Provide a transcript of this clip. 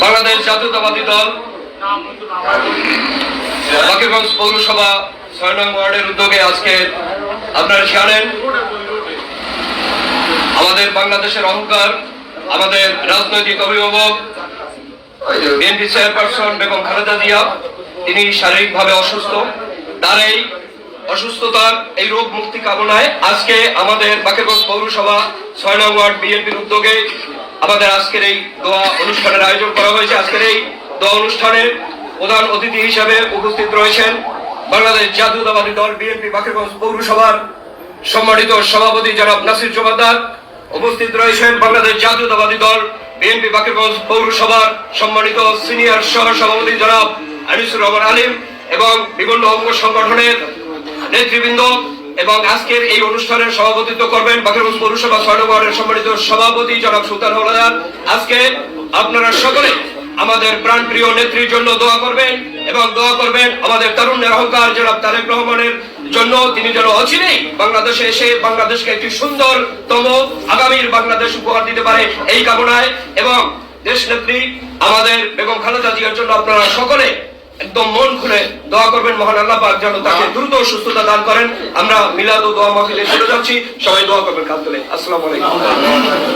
বাংলাদেশ জাতীয়তাবাদী দল বাকেরগঞ্জ পৌরসভা ৬ নং ওয়ার্ডের উদ্যোগে আজকে আপনারা জানেন আমাদের বাংলাদেশের অহংকার, আমাদের রাজনৈতিক অভিভাবক বিএনপি চেয়ারপারসন বেগম খালেদা জিয়া, তিনি শারীরিকভাবে অসুস্থ। তার এই অসুস্থতার এই রোগ মুক্তি কামনায় আজকে আমাদের বাকেরগঞ্জ পৌরসভা ৬ নং ওয়ার্ড বিএনপির উদ্যোগে আমাদের আজকের এই দোয়া অনুষ্ঠানের আয়োজন করা হয়েছে। আজকের এই দোয়া অনুষ্ঠানে প্রধান অতিথি হিসেবে উপস্থিত রয়েছেন বাংলাদেশ জাতীয়তাবাদী দল বিএনপি বাকেরগঞ্জ পৌরসভার সম্মানিত সভাপতি জনাব নাসির জমাদার। উপস্থিত রয়েছেন বাংলাদেশ জাতীয়তাবাদী দল বিএনপি বাকেরগঞ্জ পৌরসভার সম্মানিত সিনিয়র সহ সভাপতি জনাব আনিসুর রহমান আলিম এবং বিভিন্ন অঙ্গ সংগঠনের নেতৃবৃন্দ। এবং আজকের এই অনুষ্ঠানের সভাপতিত্ব করবেন বাকেরগঞ্জ পৌরসভা ৬ নং ওয়ার্ডের সম্মানিত সভাপতি জনাব সুলতান হলাদার। আজকে আপনারা সকলে আমাদের প্রাণপ্রিয় নেত্রীর জন্য দোয়া করবেন এবং দোয়া করবেন আমাদের তরুণের অহংকার জনাব তারেক রহমানের জন্য, তিনি যেন অচিরেই বাংলাদেশে এসে বাংলাদেশকে একটি সুন্দরতম আগামীর বাংলাদেশ উপহার দিতে পারে এই কামনায়। এবং দেশ নেত্রী আমাদের বেগম খালেদা জিয়ার জন্য আপনারা সকলে একদম মন খুলে দোয়া করবেন, মহান আল্লাহ পাক যেন তাকে দ্রুত সুস্থতা দান করেন। আমরা মিলাদ ও দোয়া মাহফিলে চলে যাচ্ছি, সবাই দোয়া করবেন কান তুলে। আসসালামু আলাইকুম।